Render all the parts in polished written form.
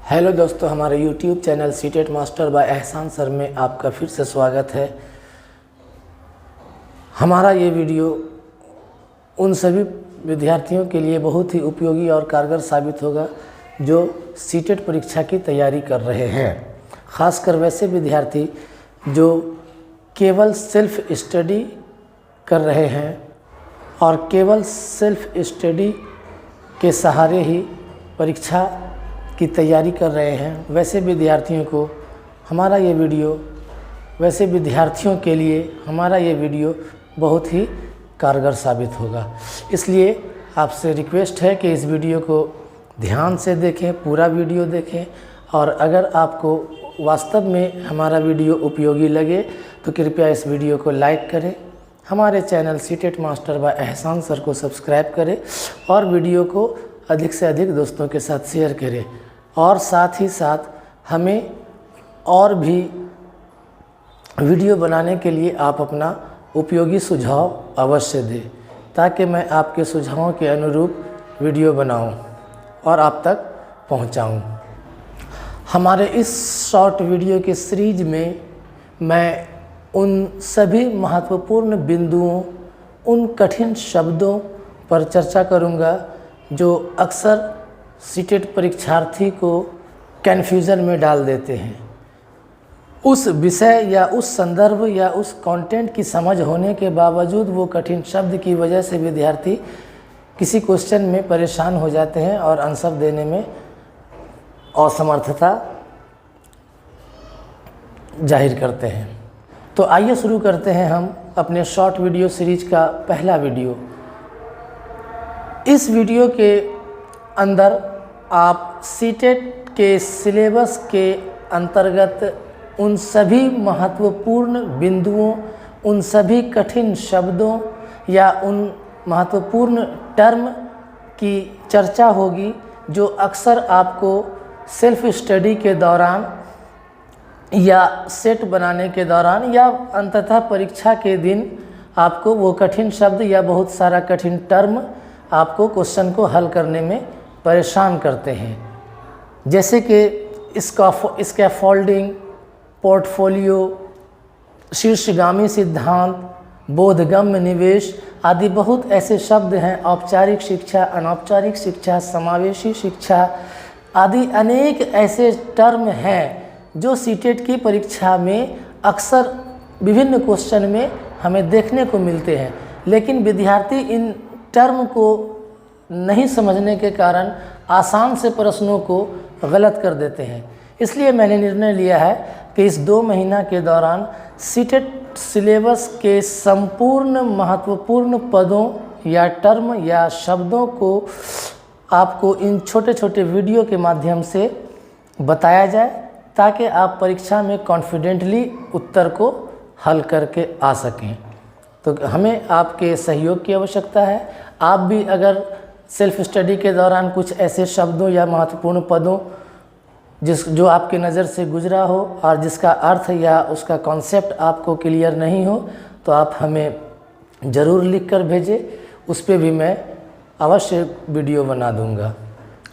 Hello दोस्तों, हमारे YouTube channel CTET master bye एहसान सर में आपका फिर से स्वागत है। हमारा ये वीडियो उन सभी विद्यार्थियों के लिए बहुत ही उपयोगी और कारगर साबित होगा जो सीटेट परीक्षा की तैयारी कर रहे हैं। ख़ासकर वैसे विद्यार्थी जो केवल सेल्फ स्टडी कर रहे हैं और केवल सेल्फ स्टडी के सहारे ही परीक्षा की तैयारी कर रहे हैं, वैसे विद्यार्थियों को हमारा ये वीडियो बहुत ही कारगर साबित होगा। इसलिए आपसे रिक्वेस्ट है कि इस वीडियो को ध्यान से देखें, पूरा वीडियो देखें, और अगर आपको वास्तव में हमारा वीडियो उपयोगी लगे तो कृपया इस वीडियो को लाइक करें, हमारे चैनल सीटेट मास्टर बाय एहसान सर को सब्सक्राइब करें और वीडियो को अधिक से अधिक दोस्तों के साथ शेयर करें। और साथ ही साथ हमें और भी वीडियो बनाने के लिए आप अपना उपयोगी सुझाव अवश्य दें, ताकि मैं आपके सुझावों के अनुरूप वीडियो बनाऊं और आप तक पहुंचाऊं। हमारे इस शॉर्ट वीडियो के सीरीज में मैं उन सभी महत्वपूर्ण बिंदुओं, उन कठिन शब्दों पर चर्चा करूंगा जो अक्सर सीटेट परीक्षार्थी को कन्फ्यूज़न में डाल देते हैं। उस विषय या उस संदर्भ या उस कंटेंट की समझ होने के बावजूद वो कठिन शब्द की वजह से विद्यार्थी किसी क्वेश्चन में परेशान हो जाते हैं और आंसर देने में असमर्थता जाहिर करते हैं। तो आइए शुरू करते हैं हम अपने शॉर्ट वीडियो सीरीज का पहला वीडियो। इस वीडियो के अंदर आप सीटेट के सिलेबस के अंतर्गत उन सभी महत्वपूर्ण बिंदुओं, उन सभी कठिन शब्दों या उन महत्वपूर्ण टर्म की चर्चा होगी जो अक्सर आपको सेल्फ स्टडी के दौरान या सेट बनाने के दौरान या अंततः परीक्षा के दिन आपको वो कठिन शब्द या बहुत सारा कठिन टर्म आपको क्वेश्चन को हल करने में परेशान करते हैं। जैसे कि स्कैफोल्डिंग, पोर्टफोलियो, शीर्षगामी सिद्धांत, बोधगम्य निवेश आदि बहुत ऐसे शब्द हैं। औपचारिक शिक्षा, अनौपचारिक शिक्षा, समावेशी शिक्षा आदि अनेक ऐसे टर्म हैं जो सीटेट की परीक्षा में अक्सर विभिन्न क्वेश्चन में हमें देखने को मिलते हैं, लेकिन विद्यार्थी इन टर्म को नहीं समझने के कारण आसान से प्रश्नों को गलत कर देते हैं। इसलिए मैंने निर्णय लिया है कि इस 2 महीना के दौरान सीटेट सिलेबस के संपूर्ण महत्वपूर्ण पदों या टर्म या शब्दों को आपको इन छोटे छोटे वीडियो के माध्यम से बताया जाए, ताकि आप परीक्षा में कॉन्फिडेंटली उत्तर को हल करके आ सकें। तो हमें आपके सहयोग की आवश्यकता है। आप भी अगर सेल्फ स्टडी के दौरान कुछ ऐसे शब्दों या महत्वपूर्ण पदों जो आपके नज़र से गुजरा हो और जिसका अर्थ या उसका कॉन्सेप्ट आपको क्लियर नहीं हो, तो आप हमें ज़रूर लिख कर भेजें। उस पर भी मैं अवश्य वीडियो बना दूंगा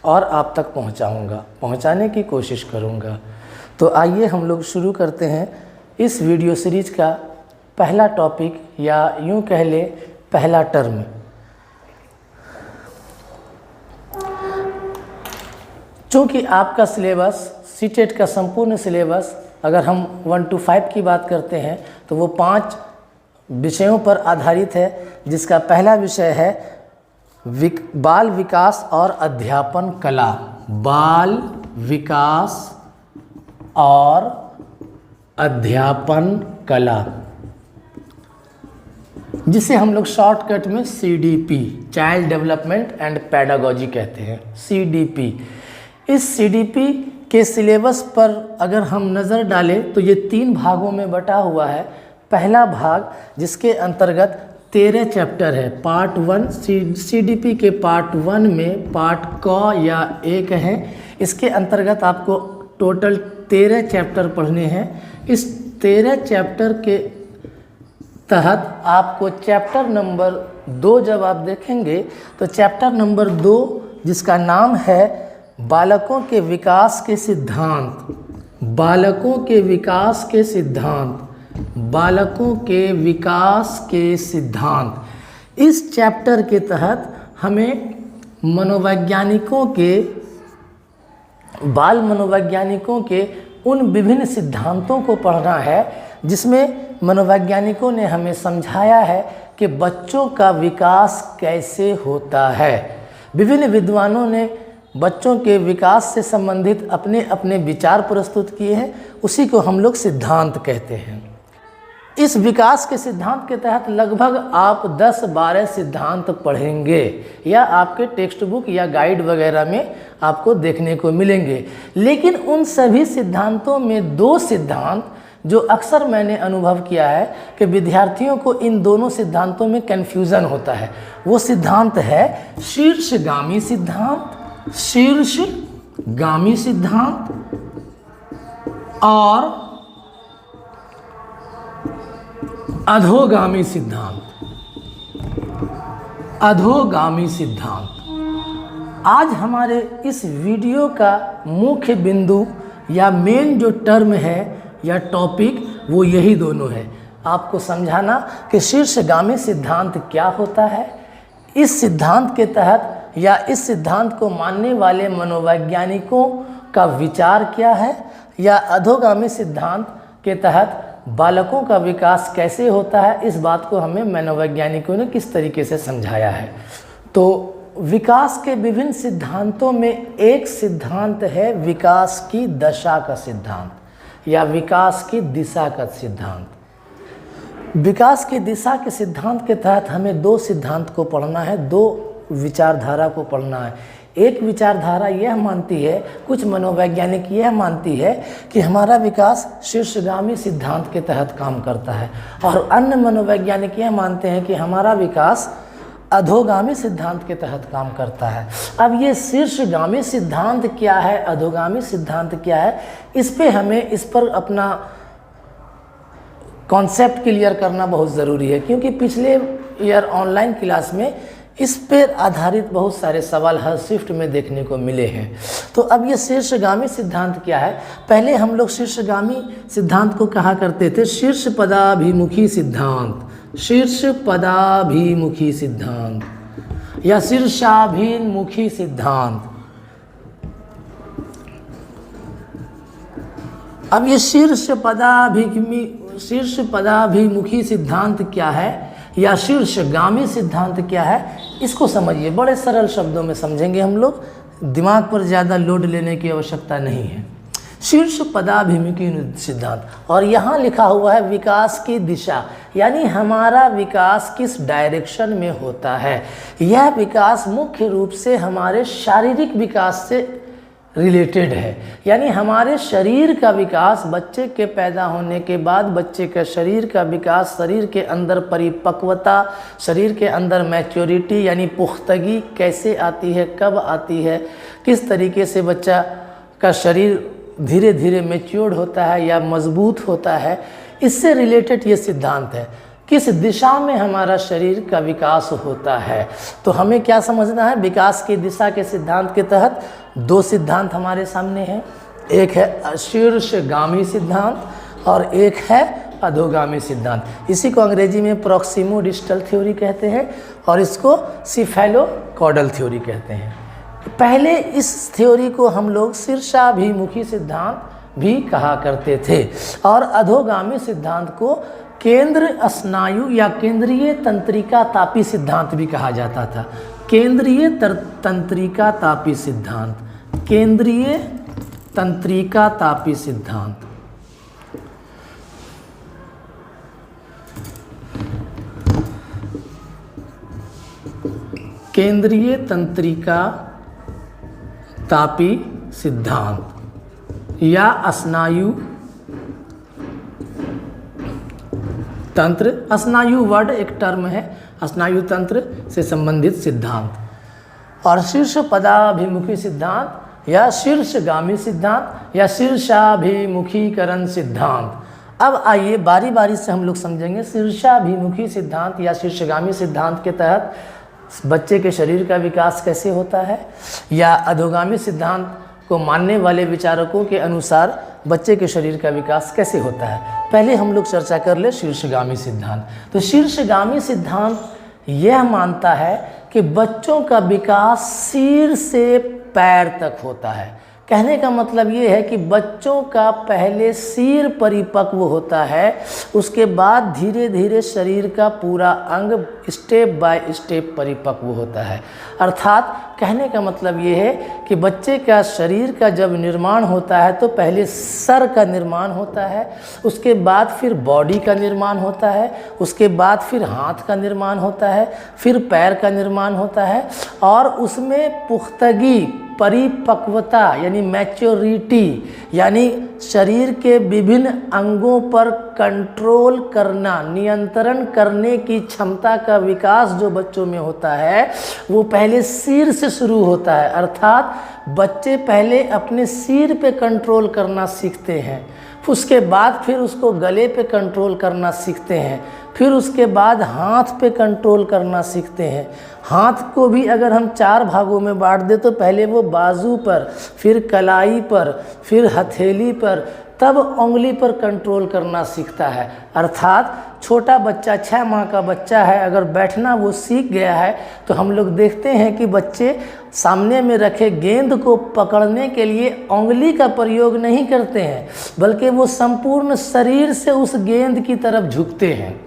और आप तक पहुंचाने की कोशिश करूंगा। तो आइए हम लोग शुरू करते हैं इस वीडियो सीरीज का पहला टॉपिक, या यूं कह ले पहला टर्म। चूँकि आपका सिलेबस, सीटेट का संपूर्ण सिलेबस, अगर हम 1 to 5 की बात करते हैं तो वो 5 विषयों पर आधारित है, जिसका पहला विषय है बाल विकास और अध्यापन कला। बाल विकास और अध्यापन कला, जिसे हम लोग शॉर्टकट में CDP, child development and pedagogy कहते हैं, CDP। इस CDP के सिलेबस पर अगर हम नज़र डालें तो ये 3 भागों में बटा हुआ है। पहला भाग जिसके अंतर्गत 13 चैप्टर है, पार्ट 1। CDP के पार्ट 1 में पार्ट क या 1 है। इसके अंतर्गत आपको टोटल 13 चैप्टर पढ़ने हैं। इस 13 चैप्टर के तहत आपको चैप्टर नंबर 2 जब आप देखेंगे तो चैप्टर नंबर 2 जिसका नाम है बालकों के विकास के सिद्धांत, बालकों के विकास के सिद्धांत, बालकों के विकास के सिद्धांत। इस चैप्टर के तहत हमें मनोवैज्ञानिकों के, बाल मनोवैज्ञानिकों के उन विभिन्न सिद्धांतों को पढ़ना है जिसमें मनोवैज्ञानिकों ने हमें समझाया है कि बच्चों का विकास कैसे होता है। विभिन्न विद्वानों ने बच्चों के विकास से संबंधित अपने अपने विचार प्रस्तुत किए हैं, उसी को हम लोग सिद्धांत कहते हैं। इस विकास के सिद्धांत के तहत लगभग आप 10-12 सिद्धांत पढ़ेंगे या आपके टेक्स्ट बुक या गाइड वगैरह में आपको देखने को मिलेंगे। लेकिन उन सभी सिद्धांतों में 2 सिद्धांत जो अक्सर मैंने अनुभव किया है कि विद्यार्थियों को इन दोनों सिद्धांतों में कन्फ्यूज़न होता है। वो सिद्धांत है शीर्षगामी सिद्धांत, शीर्षगामी सिद्धांत और अधोगामी सिद्धांत, अधोगामी सिद्धांत। आज हमारे इस वीडियो का मुख्य बिंदु या मेन जो टर्म है या टॉपिक वो यही दोनों है। आपको समझाना कि शीर्षगामी सिद्धांत क्या होता है, इस सिद्धांत के तहत या इस सिद्धांत को मानने वाले मनोवैज्ञानिकों का विचार क्या है, या अधोगामी सिद्धांत के तहत बालकों का विकास कैसे होता है, इस बात को हमें मनोवैज्ञानिकों ने किस तरीके से समझाया है। तो विकास के विभिन्न सिद्धांतों में एक सिद्धांत है विकास की दशा का सिद्धांत या विकास की दिशा का सिद्धांत। विकास की दिशा के सिद्धांत के तहत हमें 2 सिद्धांत को पढ़ना है, 2 विचारधारा को पढ़ना है। एक विचारधारा यह मानती है, कुछ मनोवैज्ञानिक यह मानती है कि हमारा विकास शीर्षगामी सिद्धांत के तहत काम करता है, और अन्य मनोवैज्ञानिक यह मानते हैं कि हमारा विकास अधोगामी सिद्धांत के तहत काम करता है। अब ये शीर्षगामी सिद्धांत क्या है, अधोगामी सिद्धांत क्या है, इस पर अपना कॉन्सेप्ट क्लियर करना बहुत ज़रूरी है, क्योंकि पिछले ईयर ऑनलाइन क्लास में इस पर आधारित बहुत सारे सवाल हर शिफ्ट में देखने को मिले हैं। तो अब ये शीर्षगामी सिद्धांत क्या है। पहले हम लोग शीर्षगामी सिद्धांत को कहा करते थे शीर्ष पदाभिमुखी सिद्धांत, शीर्ष पदाभिमुखी सिद्धांत या शीर्षाभिमुखी सिद्धांत। अब ये शीर्ष पदाभिमुखी सिद्धांत क्या है या शीर्षगामी सिद्धांत क्या है, इसको समझिए। बड़े सरल शब्दों में समझेंगे हम लोग, दिमाग पर ज़्यादा लोड लेने की आवश्यकता नहीं है। शीर्ष पदाभिमुखी सिद्धांत, और यहाँ लिखा हुआ है विकास की दिशा, यानी हमारा विकास किस डायरेक्शन में होता है। यह विकास मुख्य रूप से हमारे शारीरिक विकास से रिलेटेड है, यानी हमारे शरीर का विकास, बच्चे के पैदा होने के बाद बच्चे का शरीर का विकास, शरीर के अंदर परिपक्वता, शरीर के अंदर मैच्योरिटी यानी पुख्तगी कैसे आती है, कब आती है, किस तरीके से बच्चा का शरीर धीरे धीरे मैच्योर्ड होता है या मजबूत होता है, इससे रिलेटेड ये सिद्धांत है। किस दिशा में हमारा शरीर का विकास होता है। तो हमें क्या समझना है, विकास की दिशा के सिद्धांत के तहत 2 सिद्धांत हमारे सामने हैं। एक है शीर्षगामी सिद्धांत और एक है अधोगामी सिद्धांत। इसी को अंग्रेजी में प्रोक्सिमो डिस्टल थ्योरी कहते हैं और इसको सिफेलोकॉडल थ्योरी कहते हैं। पहले इस थ्योरी को हम लोग शीर्षाभिमुखी सिद्धांत भी कहा करते थे, और अधोगामी सिद्धांत को केंद्र स्नायु या केंद्रीय तंत्रिका तापी सिद्धांत भी कहा जाता था। केंद्रीय तंत्रिका तापी सिद्धांत, केंद्रीय तंत्रिका तापी सिद्धांत। केंद्रीय तंत्रिका तापी सिद्धांत या स्नायु तंत्र, स्नायु वर्ड एक टर्म है, स्नायु तंत्र से संबंधित सिद्धांत। और शीर्ष पदाभिमुखी सिद्धांत या शीर्षगामी सिद्धांत या शीर्षाभिमुखीकरण सिद्धांत। अब आइए बारी बारी से हम लोग समझेंगे शीर्षाभिमुखी सिद्धांत या शीर्षगामी सिद्धांत के तहत बच्चे के शरीर का विकास कैसे होता है, या अधोगामी सिद्धांत को मानने वाले विचारकों के अनुसार बच्चे के शरीर का विकास कैसे होता है। पहले हम लोग चर्चा कर ले शीर्षगामी सिद्धांत। तो शीर्षगामी सिद्धांत यह मानता है कि बच्चों का विकास सिर से पैर तक होता है। कहने का मतलब ये है कि बच्चों का पहले सिर परिपक्व होता है, उसके बाद धीरे धीरे शरीर का पूरा अंग स्टेप बाय स्टेप परिपक्व होता है। अर्थात कहने का मतलब ये है कि बच्चे का शरीर का जब निर्माण होता है तो पहले सर का निर्माण होता है, उसके बाद फिर बॉडी का निर्माण होता है, उसके बाद फिर हाथ का निर्माण होता है, फिर पैर का निर्माण होता है, और उसमें पुख्तगी, परिपक्वता यानी मैच्योरिटी, यानी शरीर के विभिन्न अंगों पर कंट्रोल करना, नियंत्रण करने की क्षमता का विकास जो बच्चों में होता है वो पहले सिर से शुरू होता है। अर्थात बच्चे पहले अपने सिर पे कंट्रोल करना सीखते हैं, उसके बाद फिर उसको गले पे कंट्रोल करना सीखते हैं, फिर उसके बाद हाथ पे कंट्रोल करना सीखते हैं। हाथ को भी अगर हम 4 भागों में बांट दें तो पहले वो बाजू पर, फिर कलाई पर, फिर हथेली पर, तब उंगली पर कंट्रोल करना सीखता है। अर्थात छोटा बच्चा 6 माह का बच्चा है, अगर बैठना वो सीख गया है तो हम लोग देखते हैं कि बच्चे सामने में रखे गेंद को पकड़ने के लिए उंगली का प्रयोग नहीं करते हैं, बल्कि वो संपूर्ण शरीर से उस गेंद की तरफ झुकते हैं।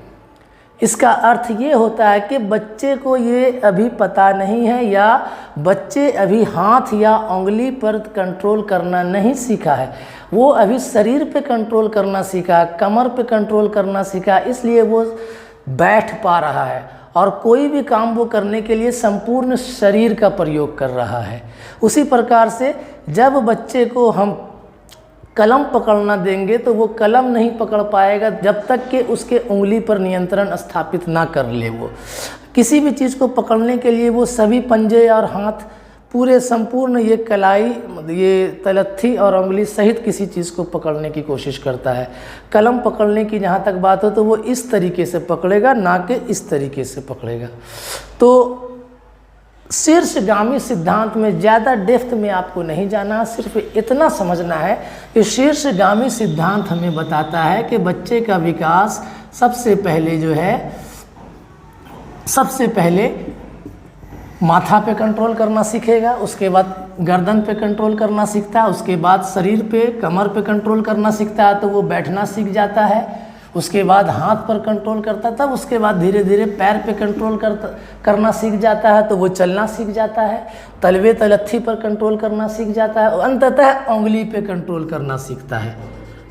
इसका अर्थ ये होता है कि बच्चे को ये अभी पता नहीं है, या बच्चे अभी हाथ या उंगली पर कंट्रोल करना नहीं सीखा है, वो अभी शरीर पे कंट्रोल करना सीखा, कमर पे कंट्रोल करना सीखा, इसलिए वो बैठ पा रहा है और कोई भी काम वो करने के लिए संपूर्ण शरीर का प्रयोग कर रहा है। उसी प्रकार से जब बच्चे को हम कलम पकड़ना देंगे तो वो कलम नहीं पकड़ पाएगा जब तक कि उसके उंगली पर नियंत्रण स्थापित ना कर ले। वो किसी भी चीज़ को पकड़ने के लिए वो सभी पंजे और हाथ पूरे संपूर्ण ये कलाई, ये तलत्थी और उंगली सहित किसी चीज़ को पकड़ने की कोशिश करता है। कलम पकड़ने की जहाँ तक बात हो तो वो इस तरीके से पकड़ेगा, ना कि इस तरीके से पकड़ेगा। तो शीर्षगामी सिद्धांत में ज़्यादा डेप्थ में आपको नहीं जाना, सिर्फ इतना समझना है कि शीर्षगामी सिद्धांत हमें बताता है कि बच्चे का विकास सबसे पहले जो है, सबसे पहले माथा पे कंट्रोल करना सीखेगा, उसके बाद गर्दन पे कंट्रोल करना सीखता है, उसके बाद शरीर पे, कमर पे कंट्रोल करना सीखता है तो वो बैठना सीख जाता है, उसके बाद हाथ पर कंट्रोल करता, तब उसके बाद धीरे धीरे पैर पे कंट्रोल करना सीख जाता है तो वो चलना सीख जाता है, तलवे तलत्थी पर कंट्रोल करना सीख जाता है, और अंततः उंगली पे कंट्रोल करना सीखता है,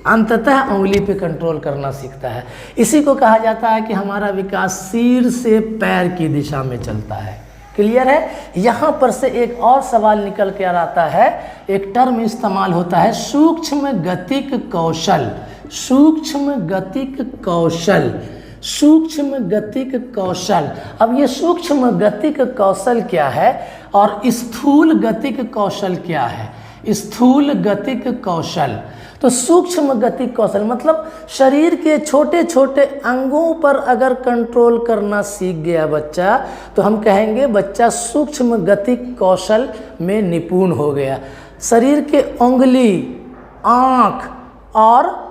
अंततः उंगली पे कंट्रोल करना सीखता है। इसी को कहा जाता है कि हमारा विकास सिर से पैर की दिशा में चलता है। क्लियर है? यहाँ पर से एक और सवाल निकल कर आता है, एक टर्म इस्तेमाल होता है सूक्ष्म गतिक कौशल। सूक्ष्म गतिक कौशल, सूक्ष्म गतिक कौशल। अब ये सूक्ष्म गतिक कौशल क्या है और स्थूल गतिक कौशल क्या है? स्थूल गतिक कौशल, तो सूक्ष्म गतिक कौशल मतलब शरीर के छोटे छोटे अंगों पर अगर कंट्रोल करना सीख गया बच्चा तो हम कहेंगे बच्चा सूक्ष्म गतिक कौशल में निपुण हो गया। शरीर के उंगली, आँख और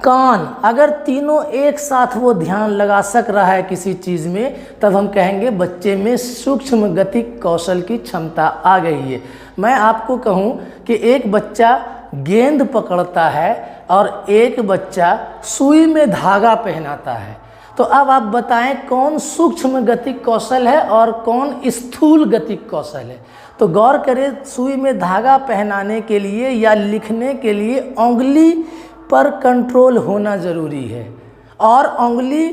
कान अगर तीनों एक साथ वो ध्यान लगा सक रहा है किसी चीज़ में, तब हम कहेंगे बच्चे में सूक्ष्म गतिक कौशल की क्षमता आ गई है। मैं आपको कहूँ कि एक बच्चा गेंद पकड़ता है और एक बच्चा सुई में धागा पहनाता है, तो अब आप बताएं कौन सूक्ष्म गतिक कौशल है और कौन स्थूल गतिक कौशल है। तो गौर करें, सुई में धागा पहनाने के लिए या लिखने के लिए उंगली पर कंट्रोल होना ज़रूरी है, और उंगली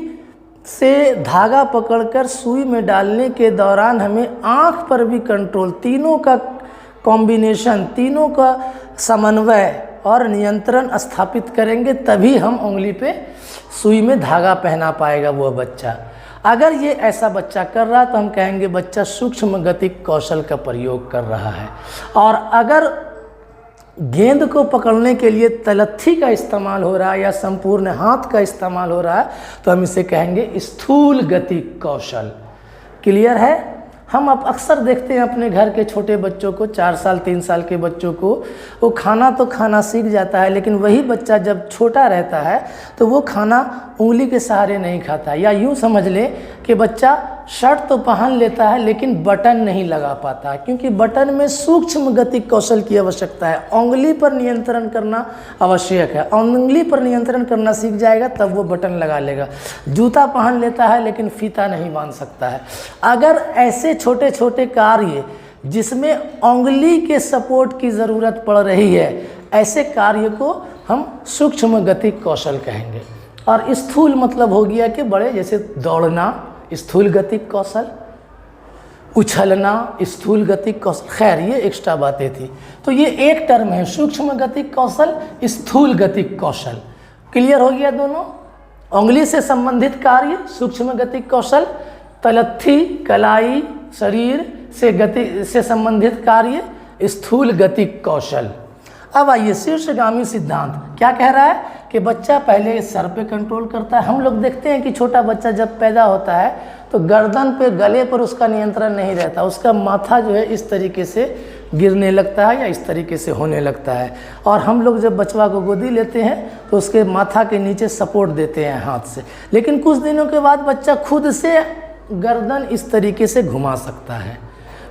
से धागा पकड़कर सुई में डालने के दौरान हमें आँख पर भी कंट्रोल, तीनों का कॉम्बिनेशन, तीनों का समन्वय और नियंत्रण स्थापित करेंगे तभी हम उंगली पे सुई में धागा पहना पाएगा वो बच्चा। अगर ये ऐसा बच्चा कर रहा तो हम कहेंगे बच्चा सूक्ष्म गतिक कौशल का प्रयोग कर रहा है। और अगर गेंद को पकड़ने के लिए तलत्थी का इस्तेमाल हो रहा है या संपूर्ण हाथ का इस्तेमाल हो रहा है तो हम इसे कहेंगे स्थूल गतिक कौशल। क्लियर है। हम अब अक्सर देखते हैं अपने घर के छोटे बच्चों को, 4 साल 3 साल के बच्चों को, वो खाना तो खाना सीख जाता है, लेकिन वही बच्चा जब छोटा रहता है तो वो खाना उंगली के सहारे नहीं खाता। या यूँ समझ ले कि बच्चा शर्ट तो पहन लेता है लेकिन बटन नहीं लगा पाता, क्योंकि बटन में सूक्ष्म गति कौशल की आवश्यकता है। उंगली पर नियंत्रण करना आवश्यक है। उंगली पर नियंत्रण करना सीख जाएगा तब वो बटन लगा लेगा। जूता पहन लेता है लेकिन फीता नहीं बांध सकता है। अगर ऐसे छोटे छोटे कार्य जिसमें उंगली के सपोर्ट की ज़रूरत पड़ रही है, ऐसे कार्य को हम सूक्ष्म गति कौशल कहेंगे। और स्थूल मतलब हो गया कि बड़े, जैसे दौड़ना स्थूल गतिक कौशल, उछलना स्थूल गतिक कौशल। खैर ये एक्स्ट्रा बातें थी। तो ये एक टर्म है, सूक्ष्म गतिक कौशल, स्थूल गतिक कौशल। क्लियर हो गया दोनों। उंगली से संबंधित कार्य सूक्ष्म गतिक कौशल, तलत्थी कलाई शरीर से संबंधित कार्य स्थूल गतिक कौशल। अब आइए शीर्षगामी सिद्धांत क्या कह रहा है कि बच्चा पहले सर पे कंट्रोल करता है। हम लोग देखते हैं कि छोटा बच्चा जब पैदा होता है तो गर्दन पे, गले पर उसका नियंत्रण नहीं रहता। उसका माथा जो है इस तरीके से गिरने लगता है या इस तरीके से होने लगता है। और हम लोग जब बचवा को गोदी लेते हैं तो उसके माथा के नीचे सपोर्ट देते हैं हाथ से। लेकिन कुछ दिनों के बाद बच्चा खुद से गर्दन इस तरीके से घुमा सकता है।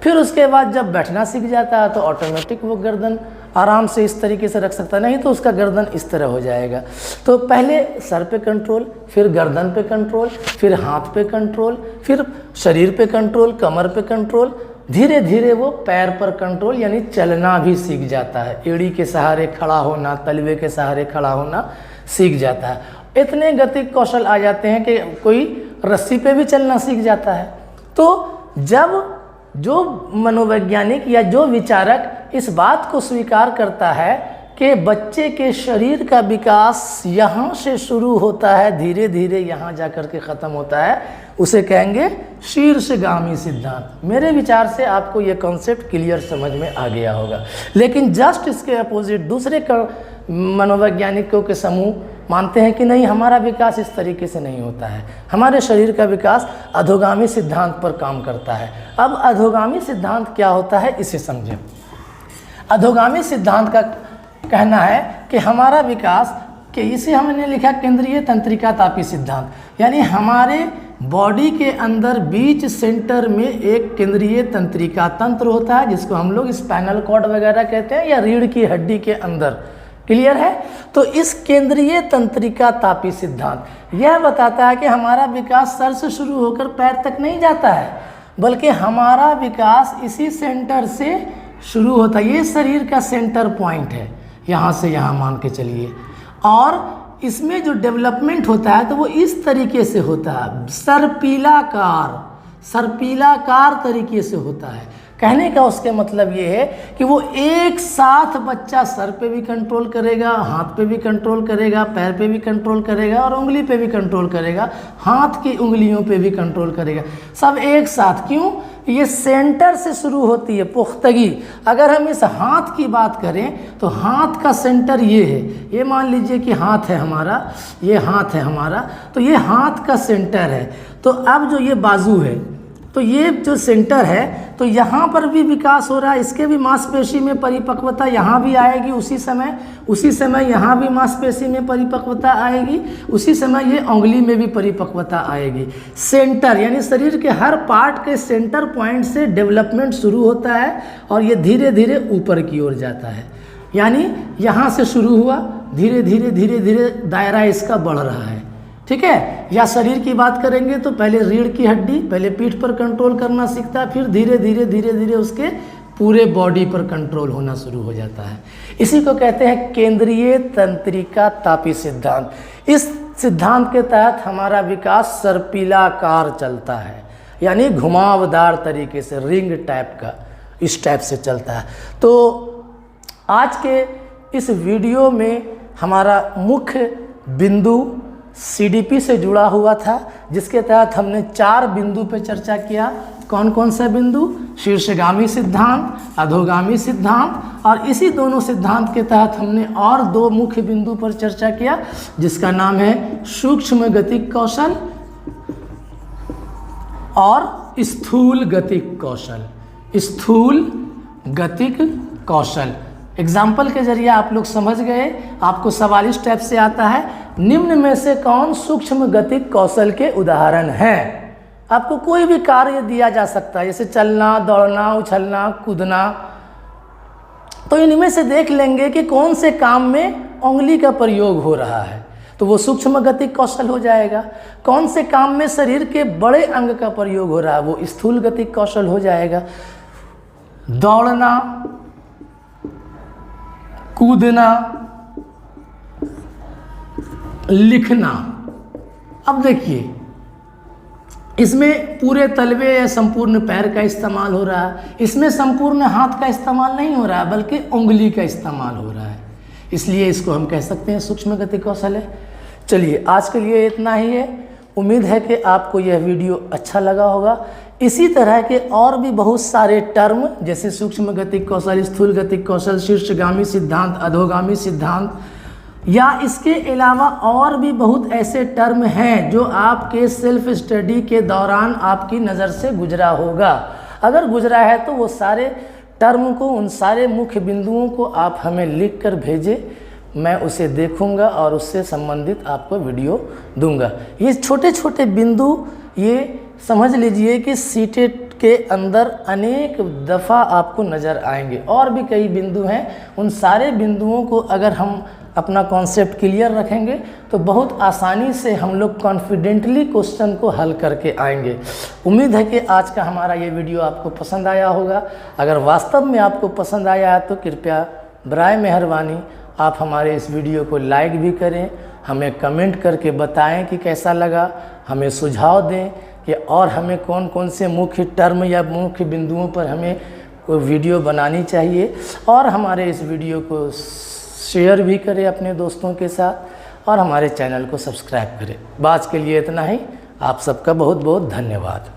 फिर उसके बाद जब बैठना सीख जाता है तो ऑटोमेटिक वो गर्दन आराम से इस तरीके से रख सकता है, नहीं तो उसका गर्दन इस तरह हो जाएगा। तो पहले सर पे कंट्रोल, फिर गर्दन पे कंट्रोल, फिर हाथ पे कंट्रोल, फिर शरीर पे कंट्रोल, कमर पे कंट्रोल, धीरे धीरे वो पैर पर कंट्रोल यानी चलना भी सीख जाता है। एड़ी के सहारे खड़ा होना, तलवे के सहारे खड़ा होना सीख जाता है। इतने गतिक कौशल आ जाते हैं कि कोई रस्सी पे भी चलना सीख जाता है। तो जब जो मनोवैज्ञानिक या जो विचारक इस बात को स्वीकार करता है कि बच्चे के शरीर का विकास यहाँ से शुरू होता है, धीरे धीरे यहाँ जाकर के ख़त्म होता है, उसे कहेंगे शीर्षगामी सिद्धांत। मेरे विचार से आपको ये कॉन्सेप्ट क्लियर समझ में आ गया होगा। लेकिन जस्ट इसके अपोजिट दूसरे मनोवैज्ञानिकों के समूह मानते हैं कि नहीं, हमारा विकास इस तरीके से नहीं होता है, हमारे शरीर का विकास अधोगामी सिद्धांत पर काम करता है। अब अधोगामी सिद्धांत क्या होता है इसे समझें। अधोगामी सिद्धांत का कहना है कि हमारा विकास, कि इसे हमने लिखा केंद्रीय तंत्रिका तापी सिद्धांत, यानी हमारे बॉडी के अंदर बीच सेंटर में एक केंद्रीय तंत्रिका तंत्र होता है जिसको हम लोग स्पाइनल कॉर्ड वगैरह कहते हैं, या रीढ़ की हड्डी के अंदर। क्लियर है। तो इस केंद्रीय तंत्रिका तापी सिद्धांत यह बताता है कि हमारा विकास सर से शुरू होकर पैर तक नहीं जाता है, बल्कि हमारा विकास इसी सेंटर से शुरू होता है। ये शरीर का सेंटर पॉइंट है, यहाँ से यहाँ मान के चलिए। और इसमें जो डेवलपमेंट होता है तो वो इस तरीके से होता है, सर्पिलाकार तरीके से होता है। कहने का उसके मतलब ये है कि वो एक साथ बच्चा सर पे भी कंट्रोल करेगा, हाथ पे भी कंट्रोल करेगा, पैर पे भी कंट्रोल करेगा और उंगली पे भी कंट्रोल करेगा, हाथ की उंगलियों पे भी कंट्रोल करेगा, सब एक साथ। क्यों? ये सेंटर से शुरू होती है पुख्तगी। अगर हम इस हाथ की बात करें तो हाथ का सेंटर ये है, ये मान लीजिए कि हाथ है हमारा, ये हाथ है हमारा, तो ये हाथ का सेंटर है। तो अब जो ये बाजू है, तो ये जो सेंटर है, तो यहाँ पर भी विकास हो रहा है, इसके भी मांसपेशी में परिपक्वता यहाँ भी आएगी उसी समय यहाँ भी मांसपेशी में परिपक्वता आएगी, उसी समय ये उंगली में भी परिपक्वता आएगी। सेंटर यानी शरीर के हर पार्ट के सेंटर पॉइंट से डेवलपमेंट शुरू होता है और ये धीरे धीरे ऊपर की ओर जाता है। यानी यहाँ से शुरू हुआ, धीरे धीरे दायरा इसका बढ़ रहा है। ठीक है। या शरीर की बात करेंगे तो पहले रीढ़ की हड्डी, पहले पीठ पर कंट्रोल करना सीखता है, फिर धीरे धीरे उसके पूरे बॉडी पर कंट्रोल होना शुरू हो जाता है। इसी को कहते हैं केंद्रीय तंत्रिका तापी सिद्धांत। इस सिद्धांत के तहत हमारा विकास सर्पिलाकार चलता है, यानी घुमावदार तरीके से, रिंग टाइप का, इस टाइप से चलता है। तो आज के इस वीडियो में हमारा मुख्य बिंदु सीडीपी से जुड़ा हुआ था, जिसके तहत हमने 4 बिंदु पर चर्चा किया। कौन कौन सा बिंदु? शीर्षगामी सिद्धांत, अधोगामी सिद्धांत, और इसी दोनों सिद्धांत के तहत हमने और 2 मुख्य बिंदु पर चर्चा किया, जिसका नाम है सूक्ष्म गतिक कौशल और स्थूल गतिक कौशल। स्थूल गतिक कौशल एग्जाम्पल के जरिए आप लोग समझ गए। आपको सवाल इस टाइप से आता है, निम्न में से कौन सूक्ष्म गतिक कौशल के उदाहरण हैं। आपको कोई भी कार्य दिया जा सकता है, जैसे चलना, दौड़ना, उछलना, कूदना, तो इनमें से देख लेंगे कि कौन से काम में उंगली का प्रयोग हो रहा है, तो वो सूक्ष्म गतिक कौशल हो जाएगा। कौन से काम में शरीर के बड़े अंग का प्रयोग हो रहा है, वो स्थूल गतिक कौशल हो जाएगा। दौड़ना, कूदना, लिखना। अब देखिए, इसमें पूरे तलवे या संपूर्ण पैर का इस्तेमाल हो रहा है, इसमें संपूर्ण हाथ का इस्तेमाल नहीं हो रहा है, बल्कि उंगली का इस्तेमाल हो रहा है, इसलिए इसको हम कह सकते हैं सूक्ष्म गतिक कौशल है। चलिए, आज के लिए इतना ही है। उम्मीद है कि आपको यह वीडियो अच्छा लगा होगा। इसी तरह के और भी बहुत सारे टर्म, जैसे सूक्ष्म गतिक कौशल, स्थूल गतिक कौशल, शीर्षगामी सिद्धांत, अधोगामी सिद्धांत, या इसके अलावा और भी बहुत ऐसे टर्म हैं जो आपके सेल्फ स्टडी के दौरान आपकी नज़र से गुजरा होगा। अगर गुजरा है तो वो सारे टर्म को, उन सारे मुख्य बिंदुओं को आप हमें लिख कर भेजें, मैं उसे देखूंगा और उससे संबंधित आपको वीडियो दूंगा। ये छोटे छोटे बिंदु, ये समझ लीजिए कि सीटेट के अंदर अनेक दफ़ा आपको नज़र आएंगे। और भी कई बिंदु हैं, उन सारे बिंदुओं को अगर हम अपना कॉन्सेप्ट क्लियर रखेंगे तो बहुत आसानी से हम लोग कॉन्फिडेंटली क्वेश्चन को हल करके आएंगे। उम्मीद है कि आज का हमारा ये वीडियो आपको पसंद आया होगा। अगर वास्तव में आपको पसंद आया है तो कृपया बराए मेहरबानी आप हमारे इस वीडियो को लाइक भी करें, हमें कमेंट करके बताएं कि कैसा लगा, हमें सुझाव दें कि और हमें कौन कौन से मुख्य टर्म या मुख्य बिंदुओं पर हमें कोई वीडियो बनानी चाहिए, और हमारे इस वीडियो को शेयर भी करें अपने दोस्तों के साथ और हमारे चैनल को सब्सक्राइब करें। आज के लिए इतना ही। आप सबका बहुत बहुत धन्यवाद।